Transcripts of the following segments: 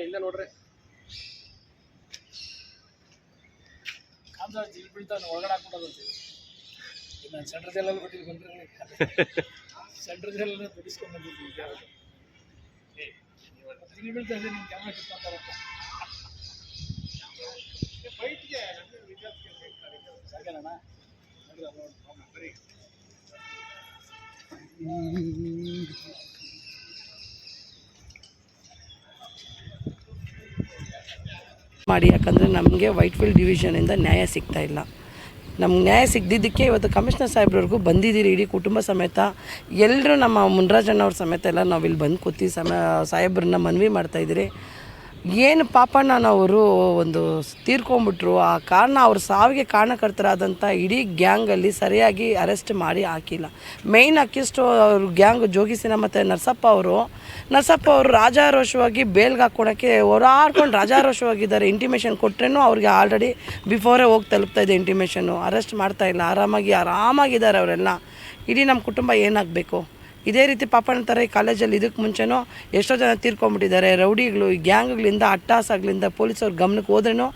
ಇಲ್ಲ ನೋಡ್ರಿ ಕಾಂಸ ಜಿಲ್ ಬೀಳ್ತಾನೆ ಒಳಗಡೆ ಹಾಕ್ಬಿಟ್ಟದಂತೆ ನಾನು ಸೆಂಟ್ರ್ ಜೈಲಲ್ಲಿ ಬಿಟ್ಟಿದ್ದು ಬಂದ್ರೆ ಸೆಂಟ್ರ್ ಜೈಲಲ್ಲಿ ಬಿಡಿಸ್ಕೊಂಡು ಬಂದಿದ್ದೀನಿ ಜಿಲ್ ಬೀಳ್ತಾ ಇದೆ ನಿಮ್ಮ ಕ್ಯಾಮ್ರಾ ಕಿತ್ಕೊಂತಾರಪ್ಪ ಸಾಕೇನಣ್ಣ ಬರೀ ಮಾಡಿ ಯಾಕಂದರೆ ನಮಗೆ ವೈಟ್ಫೀಲ್ಡ್ ಡಿವಿಷನಿಂದ ನ್ಯಾಯ ಸಿಗ್ತಾ ಇಲ್ಲ. ನಮ್ಗೆ ನ್ಯಾಯ ಸಿಗದಿದ್ದಕ್ಕೆ ಇವತ್ತು ಕಮಿಷನರ್ ಸಾಹೇಬ್ರವ್ರಿಗೂ ಬಂದಿದ್ದೀರಿ ಇಡೀ ಕುಟುಂಬ ಸಮೇತ ಎಲ್ಲರೂ ನಮ್ಮ ಮುನ್ರಾಜಣ್ಣವ್ರ ಸಮೇತ ಎಲ್ಲ ನಾವಿಲ್ಲಿ ಬಂದು ಕೂತಿ ಸಾಹೇಬ್ರನ್ನ ಮನವಿ ಮಾಡ್ತಾಯಿದ್ದೀರಿ. ಏನು ಪಾಪಣ್ಣನವರು ಒಂದು ತೀರ್ಕೊಂಬಿಟ್ರು, ಆ ಕಾರಣ ಅವ್ರ ಸಾವಿಗೆ ಕಾರಣಕರ್ತರಾದಂಥ ಇಡೀ ಗ್ಯಾಂಗಲ್ಲಿ ಸರಿಯಾಗಿ ಅರೆಸ್ಟ್ ಮಾಡಿ ಹಾಕಿಲ್ಲ. ಮೇಯ್ನ್ ಅಕ್ಯೂಸ್ಟು ಅವ್ರ ಗ್ಯಾಂಗ್ ಜೋಗಿಸಿನ ಮತ್ತು ನರಸಪ್ಪ ಅವರು ರಾಜಾರೋಷವಾಗಿ ಬೇಲ್ಗೆ ಹಾಕ್ಕೊಳಕ್ಕೆ ಹೋರಾಡ್ಕೊಂಡು ರಾಜಾರೋಷವಾಗಿದ್ದಾರೆ. ಇಂಟಿಮೇಷನ್ ಕೊಟ್ರೇನು ಅವ್ರಿಗೆ ಆಲ್ರೆಡಿ ಬಿಫೋರೇ ಹೋಗಿ ತಲುಪ್ತಾ ಇದೆ ಇಂಟಿಮೇಷನ್ನು. ಅರೆಸ್ಟ್ ಮಾಡ್ತಾಯಿಲ್ಲ, ಆರಾಮಾಗಿದ್ದಾರೆ ಅವರೆಲ್ಲ. ಇಡೀ ನಮ್ಮ ಕುಟುಂಬ ಏನಾಗಬೇಕು? ಇದೇ ರೀತಿ ಪಾಪಣ್ಣ ಥರ ಈ ಕಾಲೇಜಲ್ಲಿ ಇದಕ್ಕೆ ಮುಂಚೆನೂ ಎಷ್ಟೋ ಜನ ತೀರ್ಕೊಂಬಿಟ್ಟಿದ್ದಾರೆ. ರೌಡಿಗಳು, ಈ ಗ್ಯಾಂಗ್ಗಳಿಂದ, ಅಟ್ಟಾಸಗಳಿಂದ ಪೊಲೀಸವ್ರ ಗಮನಕ್ಕೆ ಹೋದ್ರೂ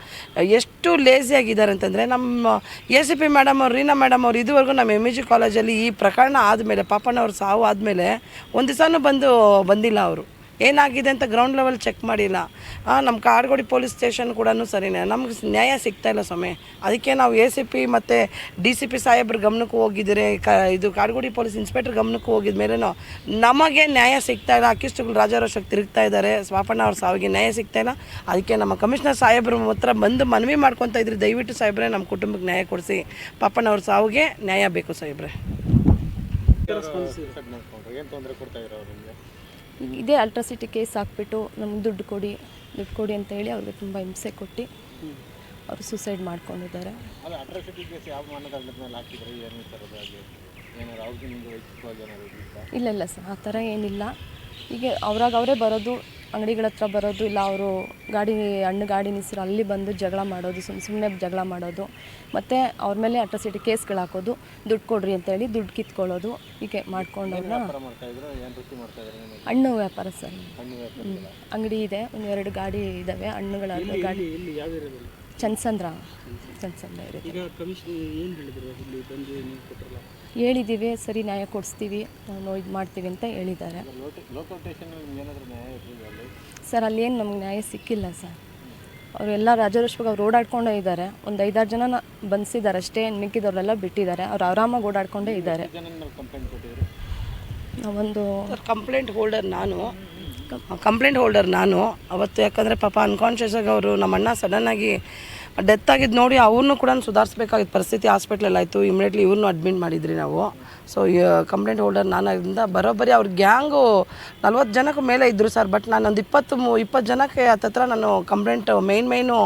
ಎಷ್ಟು ಲೇಸಿಯಾಗಿದ್ದಾರೆ ಅಂತಂದರೆ ನಮ್ಮ ACP ಮೇಡಮ್ ಅವ್ರು, ರೀನಾ ಮೇಡಮ್ ಅವ್ರು ಇದುವರೆಗೂ ನಮ್ಮ MG ಕಾಲೇಜಲ್ಲಿ ಈ ಪ್ರಕರಣ ಆದಮೇಲೆ, ಪಾಪಣ್ಣವ್ರ ಸಾವು ಆದಮೇಲೆ ಒಂದು ದಿವಸನೂ ಬಂದಿಲ್ಲ. ಅವರು ಏನಾಗಿದೆ ಅಂತ ಗ್ರೌಂಡ್ ಲೆವೆಲ್ ಚೆಕ್ ಮಾಡಿಲ್ಲ. ನಮ್ಮ ಕಾಡ್ಗೋಡಿ ಪೊಲೀಸ್ ಸ್ಟೇಷನ್ ಕೂಡ ಸರಿನೇ, ನಮ್ಗೆ ನ್ಯಾಯ ಸಿಗ್ತಾಯಿಲ್ಲ ಸ್ವಾಮಿ. ಅದಕ್ಕೆ ನಾವು ACP ಮತ್ತು DCP ಸಾಹೇಬ್ರ ಗಮನಕ್ಕೂ ಹೋಗಿದ್ದೀರಿ, ಇದು ಕಾಡ್ಗೋಡಿ ಪೊಲೀಸ್ ಇನ್ಸ್ಪೆಕ್ಟರ್ ಗಮನಕ್ಕೂ ಹೋಗಿದ ಮೇಲೂ ನಮಗೆ ನ್ಯಾಯ ಸಿಗ್ತಾಯಿಲ್ಲ. ಅಕ್ಕಿಷ್ಟುಗಳು ರಾಜಾರೋಷಕ್ಕೆ ತಿರುಗ್ತಾ ಇದ್ದಾರೆ. ಪಾಪಣ್ಣ ಅವ್ರ ಸಾವಿಗೆ ನ್ಯಾಯ ಸಿಗ್ತಾಯಿಲ್ಲ. ಅದಕ್ಕೆ ನಮ್ಮ ಕಮಿಷನರ್ ಸಾಹೇಬ್ರ ಹತ್ರ ಬಂದು ಮನವಿ ಮಾಡ್ಕೊತಾ ಇದ್ರಿ, ದಯವಿಟ್ಟು ಸಾಹೇಬ್ರೆ ನಮ್ಮ ಕುಟುಂಬಕ್ಕೆ ನ್ಯಾಯ ಕೊಡಿಸಿ, ಪಾಪಣ್ಣ ಅವ್ರ ಸಾವಿಗೆ ನ್ಯಾಯ ಬೇಕು ಸಾಹೇಬ್ರೆ. ಇದೇ ಅಲ್ಟ್ರಾಸಿಟಿ ಕೇಸ್ ಹಾಕ್ಬಿಟ್ಟು ನಮ್ಗೆ ದುಡ್ಡು ಕೊಡಿ ಅಂತ ಹೇಳಿ ಅವ್ರಿಗೆ ತುಂಬ ಹಿಂಸೆ ಕೊಟ್ಟು ಅವರು ಸೂಸೈಡ್ ಮಾಡ್ಕೊಂಡಿದ್ದಾರೆ. ಇಲ್ಲ ಸರ್, ಆ ಥರ ಏನಿಲ್ಲ. ಹೀಗೆ ಅವರೇ ಬರೋದು, ಅಂಗಡಿಗಳ ಹತ್ರ ಬರೋದು, ಇಲ್ಲ ಅವರು ಗಾಡಿ ನಿಲ್ಲಿಸಿರೋ ಅಲ್ಲಿ ಬಂದು ಜಗಳ ಮಾಡೋದು, ಸುಮ್ಮನೆ ಜಗಳ ಮಾಡೋದು, ಮತ್ತು ಅವ್ರ ಮೇಲೆ ಅಟ್ರಾಸಿಟಿ ಕೇಸ್ಗಳು ಹಾಕೋದು, ದುಡ್ಡು ಕೊಡ್ರಿ ಅಂತ ಹೇಳಿ ದುಡ್ಡು ಕಿತ್ಕೊಳ್ಳೋದು, ಹೀಗೆ ಮಾಡ್ಕೊಂಡವ್ರನ್ನ. ಹಣ್ಣು ವ್ಯಾಪಾರ ಸರ್. ಅಂಗಡಿ ಇದೆ, 1-2 ಗಾಡಿ ಇದ್ದಾವೆ, ಹಣ್ಣುಗಳ ಗಾಡಿ. ಚನ್ಸಂದ್ರ ಹೇಳಿದ್ದೀವಿ, ಸರಿ ನ್ಯಾಯ ಕೊಡಿಸ್ತೀವಿ, ನಾವು ಇದು ಮಾಡ್ತೀವಿ ಅಂತ ಹೇಳಿದ್ದಾರೆ ಸರ್. ಅಲ್ಲೇನು ನಮ್ಗೆ ನ್ಯಾಯ ಸಿಕ್ಕಿಲ್ಲ ಸರ್. ಅವರೆಲ್ಲ ರಾಜಾರೋಷವಾಗಿ ಅವ್ರು ಓಡಾಡ್ಕೊಂಡೇ ಇದ್ದಾರೆ. ಒಂದು 5-6 ಜನ ಬಂಧಿಸಿದ್ದಾರೆ ಅಷ್ಟೇ, ಮಿಕ್ಕಿದವರೆಲ್ಲ ಬಿಟ್ಟಿದ್ದಾರೆ. ಅವ್ರು ಆರಾಮಾಗಿ ಓಡಾಡ್ಕೊಂಡೇ ಇದ್ದಾರೆ. ನಾವೊಂದು ಕಂಪ್ಲೇಂಟ್ ಹೋಲ್ಡರ್ ನಾನು ಅವತ್ತು. ಯಾಕಂದರೆ ಪಾಪ ಅನ್ಕಾನ್ಷಿಯಸ್ ಆಗಿ ಅವರು ನಮ್ಮ ಅಣ್ಣ ಸಡನ್ನಾಗಿ ಡೆತ್ ಆಗಿದ್ದು ನೋಡಿ ಅವ್ರನ್ನೂ ಕೂಡ ಸುಧಾರಿಸ್ಬೇಕಾಗಿತ್ತು ಪರಿಸ್ಥಿತಿ. ಹಾಸ್ಪಿಟ್ಲಲ್ಲಿ ಆಯಿತು, ಇಮಿಡಿಯೇಟ್ಲಿ ಇವ್ರನ್ನೂ ಅಡ್ಮಿಟ್ ಮಾಡಿದ್ರಿ ನಾವು. ಸೊ ಕಂಪ್ಲೇಂಟ್ ಹೋಲ್ಡರ್ ನಾನಾಗಿದ್ದರಿಂದ ಬರೋಬ್ಬರಿ ಅವ್ರ ಗ್ಯಾಂಗು 40 ಜನಕ್ಕೂ ಮೇಲೆ ಇದ್ದರು ಸರ್. ಬಟ್ ನಾನೊಂದು 20 ಜನಕ್ಕೆ ಹತ್ತತ್ರ ನಾನು ಕಂಪ್ಲೇಂಟ್ ಮೇಯ್ನು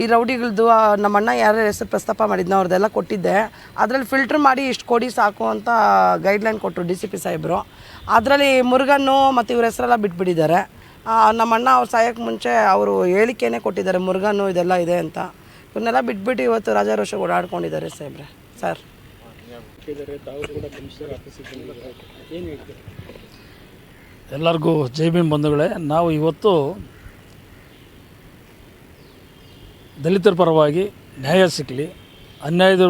ಈ ರೌಡಿಗಳದ್ದು ನಮ್ಮ ಅಣ್ಣ ಯಾರ್ಯಾರ ಹೆಸರು ಪ್ರಸ್ತಾಪ ಮಾಡಿದ್ನೋ ಅವ್ರದ್ದೆಲ್ಲ ಕೊಟ್ಟಿದ್ದೆ. ಅದರಲ್ಲಿ ಫಿಲ್ಟ್ರ್ ಮಾಡಿ ಇಷ್ಟು ಕೊಡಿ ಸಾಕು ಅಂತ ಗೈಡ್ಲೈನ್ ಕೊಟ್ಟರು DCP ಸಾಹೇಬರು. ಅದರಲ್ಲಿ ಮುರುಗನ್ನು ಮತ್ತು ಇವ್ರ ಹೆಸರೆಲ್ಲ ಬಿಟ್ಬಿಟ್ಟಿದ್ದಾರೆ. ನಮ್ಮ ಅಣ್ಣ ಅವ್ರು ಸಾಯೋಕ್ಕೆ ಮುಂಚೆ ಅವರು ಹೇಳಿಕೆನೇ ಕೊಟ್ಟಿದ್ದಾರೆ, ಮುರುಗನ್ನು ಇದೆಲ್ಲ ಇದೆ ಅಂತ. ಇವನ್ನೆಲ್ಲ ಬಿಟ್ಬಿಟ್ಟು ಇವತ್ತು ರಾಜಾರೋಷ ಓಡಾಡ್ಕೊಂಡಿದ್ದಾರೆ ಸಾಹೇಬ್ರೆ ಸರ್. ಎಲ್ಲರಿಗೂ ಜೈ ಭೀಮ್ ಬಂಧುಗಳೇ. ನಾವು ಇವತ್ತು ದಲಿತರ ಪರವಾಗಿ ನ್ಯಾಯ ಸಿಕ್ಕಲಿ, ಅನ್ಯಾಯದ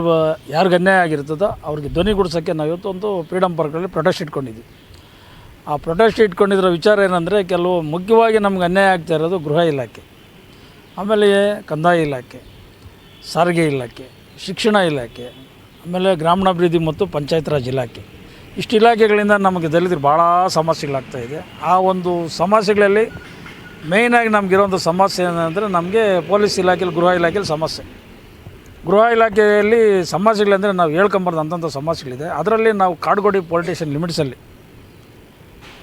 ಯಾರಿಗೆ ಅನ್ಯಾಯ ಆಗಿರ್ತದೋ ಅವ್ರಿಗೆ ಧ್ವನಿಗೂಡಿಸೋಕ್ಕೆ ನಾವು ಇವತ್ತು ಒಂದು ಫ್ರೀಡಮ್ ಪಾರ್ಕಲ್ಲಿ ಪ್ರೊಟೆಸ್ಟ್ ಇಟ್ಕೊಂಡಿದ್ವಿ. ಆ ಪ್ರೊಟೆಸ್ಟ್ ಇಟ್ಕೊಂಡಿರೋ ವಿಚಾರ ಏನಂದರೆ, ಕೆಲವು ಮುಖ್ಯವಾಗಿ ನಮ್ಗೆ ಅನ್ಯಾಯ ಆಗ್ತಾ ಇರೋದು ಗೃಹ ಇಲಾಖೆ, ಆಮೇಲೆ ಕಂದಾಯ ಇಲಾಖೆ, ಸಾರಿಗೆ ಇಲಾಖೆ, ಶಿಕ್ಷಣ ಇಲಾಖೆ, ಆಮೇಲೆ ಗ್ರಾಮೀಣಾಭಿವೃದ್ಧಿ ಮತ್ತು ಪಂಚಾಯತ್ ರಾಜ್ ಇಲಾಖೆ. ಇಷ್ಟು ಇಲಾಖೆಗಳಿಂದ ನಮಗೆ ದಲಿತರು ಭಾಳ ಸಮಸ್ಯೆಗಳಾಗ್ತಾಯಿದೆ. ಆ ಒಂದು ಸಮಸ್ಯೆಗಳಲ್ಲಿ ಮೇಯ್ನಾಗಿ ನಮಗಿರೋಂಥ ಸಮಸ್ಯೆ ಏನಂದರೆ, ನಮಗೆ ಪೊಲೀಸ್ ಇಲಾಖೆಯಲ್ಲಿ, ಗೃಹ ಇಲಾಖೆಯಲ್ಲಿ ಸಮಸ್ಯೆ. ಗೃಹ ಇಲಾಖೆಯಲ್ಲಿ ಸಮಸ್ಯೆಗಳಂದರೆ ನಾವು ಹೇಳ್ಕೊಂಬಾರ್ದು ಅಂಥ ಸಮಸ್ಯೆಗಳಿದೆ. ಅದರಲ್ಲಿ ನಾವು ಕಾಡ್ಗೋಡಿ ಪೊಲೀಸ್ ಸ್ಟೇಷನ್ ಲಿಮಿಟ್ಸಲ್ಲಿ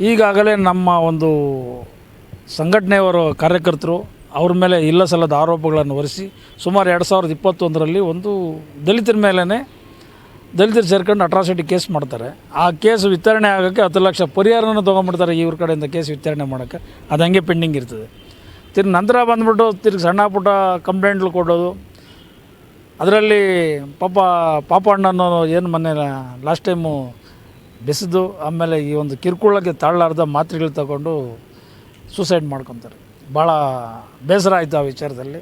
ಈಗಾಗಲೇ ನಮ್ಮ ಒಂದು ಸಂಘಟನೆಯವರು ಕಾರ್ಯಕರ್ತರು ಅವ್ರ ಮೇಲೆ ಇಲ್ಲ ಸಲ್ಲದ ಆರೋಪಗಳನ್ನು ಹೊರಿಸಿ ಸುಮಾರು 2021ರಲ್ಲಿ ಒಂದು ದಲಿತರು ಸೇರ್ಕೊಂಡು ಅಟ್ರಾಸಿಟಿ ಕೇಸ್ ಮಾಡ್ತಾರೆ. ಆ ಕೇಸ್ ವಿತರಣೆ ಆಗೋಕ್ಕೆ 10 ಲಕ್ಷ ಪರಿಹಾರನ ತೊಗೊಂಡ್ಬಿಡ್ತಾರೆ ಇವ್ರ ಕಡೆಯಿಂದ ಕೇಸ್ ವಿತರಣೆ ಮಾಡೋಕ್ಕೆ. ಅದು ಹಂಗೆ ಪೆಂಡಿಂಗ್ ಇರ್ತದೆ. ನಂತರ ಬಂದುಬಿಟ್ಟು ಸಣ್ಣ ಪುಟ್ಟ ಕಂಪ್ಲೇಂಟ್ಗಳು ಕೊಡೋದು. ಅದರಲ್ಲಿ ಪಾಪ ಅಣ್ಣನೋ ಏನು ಮೊನ್ನೆ ಲಾಸ್ಟ್ ಟೈಮು ಬೆಸೆದು ಆಮೇಲೆ ಈ ಒಂದು ಕಿರುಕುಳಕ್ಕೆ ತಾಳಲಾರ್ದ ಮಾತ್ರೆಗಳು ತಗೊಂಡು ಸೂಸೈಡ್ ಮಾಡ್ಕೊತಾರೆ. ಭಾಳ ಬೇಸರ ಆಯಿತು ಆ ವಿಚಾರದಲ್ಲಿ.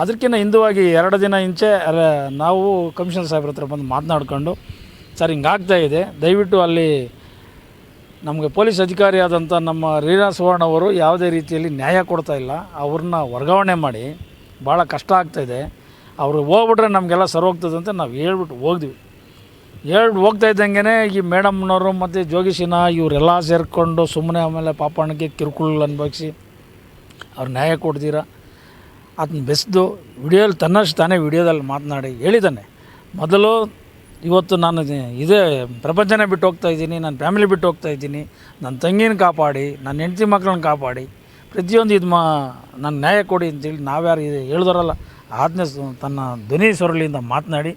ಅದಕ್ಕಿಂತ ಹಿಂದುವಾಗಿ 2 ದಿನ ಇಂಚೆ ನಾವು ಕಮಿಷನರ್ ಸಾಹೇಬ್ರ ಹತ್ರ ಬಂದು ಮಾತನಾಡ್ಕೊಂಡು, ಸರ್ ಹಿಂಗಾಗ್ತಾಯಿದೆ, ದಯವಿಟ್ಟು ಅಲ್ಲಿ ನಮಗೆ ಪೊಲೀಸ್ ಅಧಿಕಾರಿಯಾದಂಥ ನಮ್ಮ ರೀನಾ ಸುವರ್ಣ ಅವರು ಯಾವುದೇ ರೀತಿಯಲ್ಲಿ ನ್ಯಾಯ ಕೊಡ್ತಾ ಇಲ್ಲ, ಅವ್ರನ್ನ ವರ್ಗಾವಣೆ ಮಾಡಿ, ಭಾಳ ಕಷ್ಟ ಆಗ್ತಾಯಿದೆ, ಅವರು ಹೋಗ್ಬಿಟ್ರೆ ನಮಗೆಲ್ಲ ಸರೋಗ್ತದೆ ಅಂತ ನಾವು ಹೇಳ್ಬಿಟ್ಟು ಹೋಗ್ದ್ವಿ. ಹೋಗ್ತಾ ಇದ್ದಂಗೆ ಈ ಮೇಡಮ್ನವರು ಮತ್ತು ಜೋಗಿಸಿನ ಇವರೆಲ್ಲ ಸೇರಿಕೊಂಡು ಸುಮ್ಮನೆ ಆಮೇಲೆ ಪಾಪಣ್ಣಗೆ ಕಿರುಕುಳ ಅನುಭವಿಸಿ ಅವ್ರು ನ್ಯಾಯ ಕೊಡ್ತೀರ ಅದನ್ನ ಬೆಸೆದು ವಿಡಿಯೋಲಿ ತನ್ನಷ್ಟು ತಾನೇ ವಿಡಿಯೋದಲ್ಲಿ ಮಾತನಾಡಿ ಹೇಳಿದ್ದಾನೆ. ಮೊದಲು ಇವತ್ತು ನಾನು ಇದೇ ಪ್ರಪಂಚನೇ ಬಿಟ್ಟು ಹೋಗ್ತಾಯಿದ್ದೀನಿ, ನನ್ನ ಫ್ಯಾಮಿಲಿ ಬಿಟ್ಟು ಹೋಗ್ತಾಯಿದ್ದೀನಿ, ನನ್ನ ತಂಗಿನ ಕಾಪಾಡಿ, ನನ್ನ ಹೆಂಡತಿ ಮಕ್ಕಳನ್ನ ಕಾಪಾಡಿ, ಪ್ರತಿಯೊಂದು ನನ್ನ ನ್ಯಾಯ ಕೊಡಿ ಅಂತೇಳಿ ನಾವ್ಯಾರು ಇದು ಹೇಳಿದವರಲ್ಲ ಆಜ್ಞೆ ತನ್ನ ಧ್ವನಿ ಸೊರಳಿಯಿಂದ ಮಾತನಾಡಿ,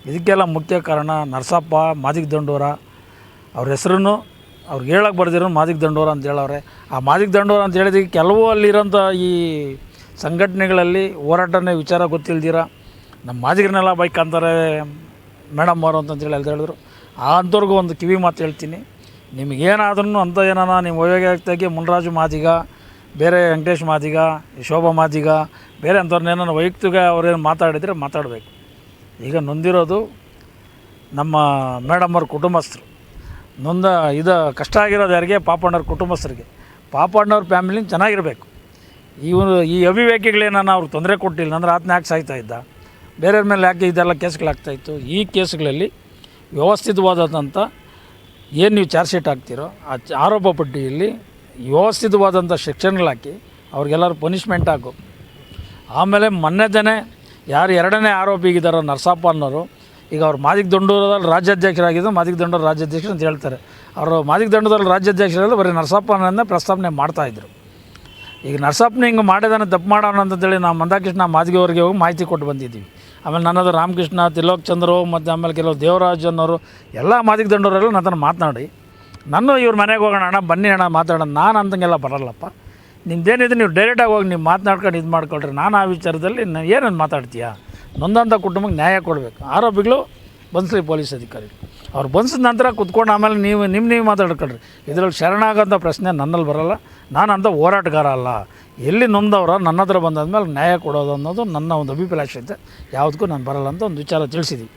ಇದಕ್ಕೆಲ್ಲ ಮುಖ್ಯ ಕಾರಣ ನರಸಪ್ಪ ಮಾದಿಗ ದಂಡೋರ, ಅವ್ರ ಹೆಸರನ್ನು ಅವ್ರಿಗೆ ಹೇಳಕ್ಕೆ ಬರ್ದಿರೋ ಮಾದಿಗ ದಂಡೋರ ಅಂತ ಹೇಳವ್ರೆ. ಆ ಮಾದಿಗ ದಂಡೋರ ಅಂತ ಹೇಳಿದಕ್ಕೆ ಕೆಲವು ಅಲ್ಲಿರೋಂಥ ಈ ಸಂಘಟನೆಗಳಲ್ಲಿ ಹೋರಾಟನೇ ವಿಚಾರ ಗೊತ್ತಿಲ್ದಿರ ನಮ್ಮ ಮಾದಿಗರನ್ನೆಲ್ಲ ಬೈಕ್ ಅಂತಾರೆ ಮೇಡಮ್ ಅವರು ಅಂತಂತೇಳಿ ಹೇಳಿದ್ರು. ಅಂಥವ್ರಿಗೂ ಒಂದು ಕಿವಿ ಮಾತು ಹೇಳ್ತೀನಿ, ನಿಮಗೇನಾದ್ರೂ ಅಂಥ ಏನಾನ ನೀವು ವೈಯಕ್ತಿಕ ಮುನ್ರಾಜು ಮಾದಿಗ, ಬೇರೆ ವೆಂಕಟೇಶ್ ಮಾದಿಗ, ಶೋಭಾ ಮಾದಿಗ, ಬೇರೆ ಅಂಥವ್ರನ್ನೇನೋ ವೈಯಕ್ತಿಕ ಅವ್ರೇನು ಮಾತಾಡಿದರೆ ಮಾತಾಡಬೇಕು. ಈಗ ನೊಂದಿರೋದು ನಮ್ಮ ಮೇಡಮ್ಮವ್ರ ಕುಟುಂಬಸ್ಥರು, ಕಷ್ಟ ಆಗಿರೋದು ಯಾರಿಗೆ? ಪಾಪಣ್ಣವ್ರ ಕುಟುಂಬಸ್ಥರಿಗೆ. ಪಾಪಣ್ಣವ್ರ ಫ್ಯಾಮಿಲಿನ ಚೆನ್ನಾಗಿರಬೇಕು. ಈ ಅವಿವೇಕಿಗಳೇನ ಅವ್ರಿಗೆ ತೊಂದರೆ ಕೊಟ್ಟಿಲ್ಲ ಅಂದ್ರೆ ಆತನ ಯಾಕೆ ಸಾಯ್ತಾ ಇದ್ದ? ಬೇರೆಯವ್ರ ಮೇಲೆ ಯಾಕೆ ಇದೆಲ್ಲ ಕೇಸ್ಗಳಾಗ್ತಾಯಿತ್ತು? ಈ ಕೇಸ್ಗಳಲ್ಲಿ ವ್ಯವಸ್ಥಿತವಾದಂಥ ಏನು ನೀವು ಚಾರ್ಜ್ ಶೀಟ್ ಹಾಕ್ತಿರೋ ಆ ಆರೋಪ ಪಟ್ಟಿಯಲ್ಲಿ ವ್ಯವಸ್ಥಿತವಾದಂಥ ಸೆಕ್ಷನ್ಗಳಾಕಿ ಅವ್ರಿಗೆಲ್ಲರೂ ಪನಿಷ್ಮೆಂಟ್ ಹಾಕು. ಆಮೇಲೆ ಮೊನ್ನೆ ಯಾರು 2ನೇ ಆರೋಪಿಗಿದ್ದಾರೋ ನರಸಪ್ಪ ಅನ್ನೋರು, ಈಗ ಅವ್ರು ಮಾದಿಗ ದಂಡೂರದಲ್ಲಿ ರಾಜ್ಯಾಧ್ಯಕ್ಷರಾಗಿದ್ದು ಮಾದಿಗ ದಂಡೂರು ರಾಜ್ಯಾಧ್ಯಕ್ಷರು ಅಂತ ಹೇಳ್ತಾರೆ. ಅವರು ಮಾದಿಗ ದಂಡೂರಲ್ಲಿ ರಾಜ್ಯಾಧ್ಯಕ್ಷರಾಗಿ ಬರೀ ನರಸಪ್ಪನನ್ನೇ ಪ್ರಸ್ತಾವನೆ ಮಾಡ್ತಾಯಿದ್ರು. ಈಗ ನರಸಪ್ಪನ ಹಿಂಗೆ ಮಾಡಿದಾನೆ, ತಪ್ಪು ಮಾಡೋಣ ಅಂತೇಳಿ ನಾವು ಮಂದಾಕೃಷ್ಣ ಮಾದಿಗೆವರಿಗೆ ಹೋಗಿ ಮಾಹಿತಿ ಕೊಟ್ಟು ಬಂದಿದ್ದೀವಿ. ಆಮೇಲೆ ನನ್ನದು ರಾಮಕೃಷ್ಣ, ತಿಲೋಕ್ ಚಂದ್ರು ಮತ್ತು ಆಮೇಲೆ ಕೆಲವು ದೇವರಾಜ್ ಅನ್ನೋರು ಎಲ್ಲ ಮಾದಿಗ ದಂಡೂರೆಲ್ಲ ನನ್ನ ಮಾತನಾಡಿ, ನಾನು ಇವ್ರ ಮನೆಗೆ ಹೋಗೋಣ ಅಣ್ಣ, ಬನ್ನಿ ಅಣ್ಣ ಮಾತಾಡೋಣ. ನಾನು ಅಂತಂಗೆಲ್ಲ ಬರಲ್ಲಪ್ಪ, ನಿಮ್ದೇನಿದೆ ನೀವು ಡೈರೆಕ್ಟಾಗಿ ಹೋಗಿ ನೀವು ಮಾತನಾಡ್ಕೊಂಡು ಇದು ಮಾಡ್ಕೊಳ್ರಿ, ನಾನು ಆ ವಿಚಾರದಲ್ಲಿ ಏನನ್ನು ಮಾತಾಡ್ತೀಯಾ? ನೊಂದಂಥ ಕುಟುಂಬಕ್ಕೆ ನ್ಯಾಯ ಕೊಡಬೇಕು. ಆರೋಪಿಗಳು ಬಂದಿಸಲಿ ಪೊಲೀಸ್ ಅಧಿಕಾರಿಗಳು, ಅವ್ರು ಬಂದಿಸಿದ ನಂತರ ಕುತ್ಕೊಂಡು ಆಮೇಲೆ ನೀವು ಮಾತಾಡ್ಕೊಳ್ರಿ. ಇದರಲ್ಲಿ ಶರಣಾಗೋಂಥ ಪ್ರಶ್ನೆ ನನ್ನಲ್ಲಿ ಬರೋಲ್ಲ. ನಾನು ಅಂಥ ಹೋರಾಟಗಾರ ಅಲ್ಲ. ಎಲ್ಲಿ ನೊಂದವ್ರ ನನ್ನ ಹತ್ರ ಬಂದಾದ್ಮೇಲೆ ನ್ಯಾಯ ಕೊಡೋದು ಅನ್ನೋದು ನನ್ನ ಒಂದು ಅಭಿಪ್ರಾಯ ಐತೆ. ಯಾವುದಕ್ಕೂ ನಾನು ಬರಲ್ಲ ಅಂತ ಒಂದು ವಿಚಾರ ತಿಳಿಸಿದ್ದೀವಿ.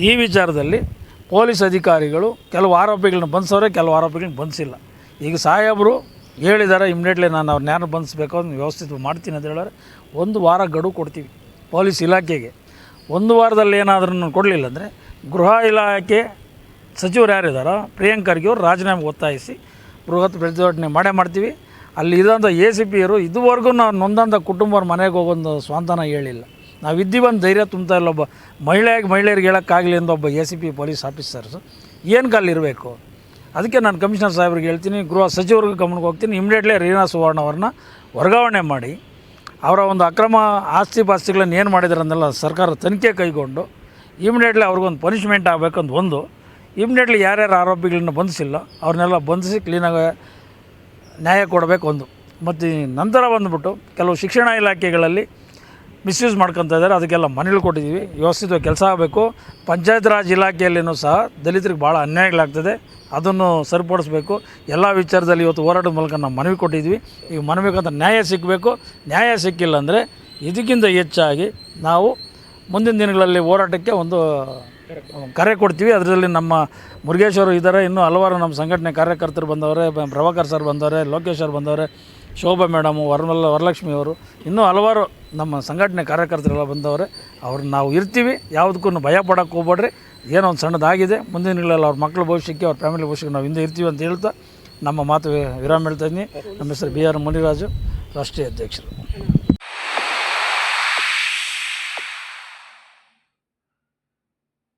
ಈ ವಿಚಾರದಲ್ಲಿ ಪೊಲೀಸ್ ಅಧಿಕಾರಿಗಳು ಕೆಲವು ಆರೋಪಿಗಳನ್ನ ಬಂದಿಸೋರೆ, ಕೆಲವು ಆರೋಪಿಗಳನ್ನ ಬಂದಿಸಿಲ್ಲ. ಈಗ ಸಾಹೇಬರು ಹೇಳಿದ್ದಾರೆ, ಇಮ್ಮಿಡಿಯೇಟ್ಲಿ ನಾನು ಅವ್ರನ್ನ ಯಾರು ಬಂದಿಸ್ಬೇಕು ಅದನ್ನು ವ್ಯವಸ್ಥಿತ ಮಾಡ್ತೀನಿ ಅಂತ ಹೇಳಿದ್ರೆ 1 ವಾರ ಗಡುವು ಕೊಡ್ತೀವಿ ಪೊಲೀಸ್ ಇಲಾಖೆಗೆ. 1 ವಾರದಲ್ಲಿ ಏನಾದರೂ ಕೊಡಲಿಲ್ಲ ಅಂದರೆ ಗೃಹ ಇಲಾಖೆ ಸಚಿವರು ಯಾರಿದ್ದಾರೋ ಪ್ರಿಯಾಂಕ್ ಖರ್ಗೆ ಅವರು ರಾಜೀನಾಮೆ ಒತ್ತಾಯಿಸಿ ಬೃಹತ್ ಪ್ರತಿಭಟನೆ ಮಾಡ್ತೀವಿ. ಅಲ್ಲಿ ಇರೋಂಥ ACPಯರು ಇದುವರೆಗೂ ನಾವು ನೊಂದಂಥ ಕುಟುಂಬವ್ರ ಮನೆಗೆ ಹೋಗೊಂದು ಸ್ವಾಂತನ ಹೇಳಿಲ್ಲ. ನಾವು ಇದ್ದೀವಂದು ಧೈರ್ಯ ತುಂಬ್ತಾ ಇಲ್ಲ. ಒಬ್ಬ ಮಹಿಳೆಯರಿಗೆ ಹೇಳೋಕ್ಕಾಗಲಿ ಅಂತ ಒಬ್ಬ ACP ಪೊಲೀಸ್ ಆಫೀಸರ್ಸು ಏನು ಕಾಲಿರಬೇಕು? ಅದಕ್ಕೆ ನಾನು ಕಮಿಷನರ್ ಸಾಹೇಬ್ರಿಗೆ ಹೇಳ್ತೀನಿ, ಗೃಹ ಸಚಿವರಿಗೂ ಗಮನಕ್ಕೆ ಹೋಗ್ತೀನಿ, ಇಮಿಡಿಯೇಟ್ಲಿ ರೀನಾ ಸುವರ್ಣ ಅವ್ರನ್ನ ವರ್ಗಾವಣೆ ಮಾಡಿ ಅವರ ಒಂದು ಅಕ್ರಮ ಆಸ್ತಿಪಾಸ್ತಿಗಳನ್ನು ಏನು ಮಾಡಿದಾರೆ ಅಂದೆಲ್ಲ ಸರ್ಕಾರ ತನಿಖೆ ಕೈಗೊಂಡು ಇಮಿಡಿಯೇಟ್ಲಿ ಅವ್ರಿಗೊಂದು ಪನಿಷ್ಮೆಂಟ್ ಆಗಬೇಕಂತ ಒಂದು, ಇಮಿಡಿಯೇಟ್ಲಿ ಯಾರ್ಯಾರು ಆರೋಪಿಗಳನ್ನ ಬಂಧಿಸಿಲ್ಲ ಅವ್ರನ್ನೆಲ್ಲ ಬಂಧಿಸಿ ಕ್ಲೀನಾಗಿ ನ್ಯಾಯ ಕೊಡಬೇಕು ಒಂದು. ಮತ್ತು ನಂತರ ಬಂದುಬಿಟ್ಟು ಕೆಲವು ಶಿಕ್ಷಣ ಇಲಾಖೆಗಳಲ್ಲಿ ಮಿಸ್ಯೂಸ್ ಮಾಡ್ಕೊತಾ ಇದ್ದಾರೆ, ಅದಕ್ಕೆಲ್ಲ ಮನೆಗಳು ಕೊಟ್ಟಿದ್ದೀವಿ. ವ್ಯವಸ್ಥಿತವಾಗಿ ಕೆಲಸ ಆಗಬೇಕು. ಪಂಚಾಯತ್ ರಾಜ್ ಇಲಾಖೆಯಲ್ಲಿಯೂ ಸಹ ದಲಿತರಿಗೆ ಭಾಳ ಅನ್ಯಾಯಗಳಾಗ್ತದೆ, ಅದನ್ನು ಸರಿಪಡಿಸ್ಬೇಕು. ಎಲ್ಲ ವಿಚಾರದಲ್ಲಿ ಇವತ್ತು ಹೋರಾಟದ ಮೂಲಕ ನಾವು ಮನವಿ ಕೊಟ್ಟಿದ್ವಿ. ಈಗ ಮನವಿಗಂತ ನ್ಯಾಯ ಸಿಗಬೇಕು. ನ್ಯಾಯ ಸಿಕ್ಕಿಲ್ಲ ಅಂದರೆ ಇದಕ್ಕಿಂತ ಹೆಚ್ಚಾಗಿ ನಾವು ಮುಂದಿನ ದಿನಗಳಲ್ಲಿ ಹೋರಾಟಕ್ಕೆ ಒಂದು ಕರೆ ಕೊಡ್ತೀವಿ. ಅದರಲ್ಲಿ ನಮ್ಮ ಮುರುಗೇಶ್ವರು ಇದ್ದಾರೆ, ಇನ್ನೂ ಹಲವಾರು ನಮ್ಮ ಸಂಘಟನೆ ಕಾರ್ಯಕರ್ತರು ಬಂದವರೆ, ಪ್ರಭಾಕರ್ ಸರ್ ಬಂದವರೆ, ಲೋಕೇಶ್ ಸರ್ ಬಂದವರೆ, ಶೋಭಾ ಮೇಡಮು, ವರಲಕ್ಷ್ಮಿ ಅವರು, ಇನ್ನೂ ಹಲವಾರು ನಮ್ಮ ಸಂಘಟನೆ ಕಾರ್ಯಕರ್ತರೆಲ್ಲ ಬಂದವರೆ. ಅವ್ರನ್ನ ನಾವು ಇರ್ತೀವಿ, ಯಾವುದಕ್ಕೂ ಭಯ ಪಡೋಕ್ಕೆ ಹೋಗ್ಬೇಡ್ರಿ. ಏನೋ ಒಂದು ಸಣ್ಣದಾಗಿದೆ, ಮುಂದಿನ ದಿನಗಳಲ್ಲಿ ಅವ್ರ ಮಕ್ಕಳ ಭವಿಷ್ಯಕ್ಕೆ ಅವ್ರ ಫ್ಯಾಮಿಲಿ ಭವಿಷ್ಯಕ್ಕೆ ನಾವು ಹಿಂದೆ ಇರ್ತೀವಿ ಅಂತ ಹೇಳ್ತಾ ನಮ್ಮ ಮಾತು ವಿರಾಮ ಹೇಳ್ತಾಯಿದ್ದೀನಿ. ನಮ್ಮ ಹೆಸರು BR ಮುನಿರಾಜು, ರಾಷ್ಟ್ರೀಯ ಅಧ್ಯಕ್ಷರು.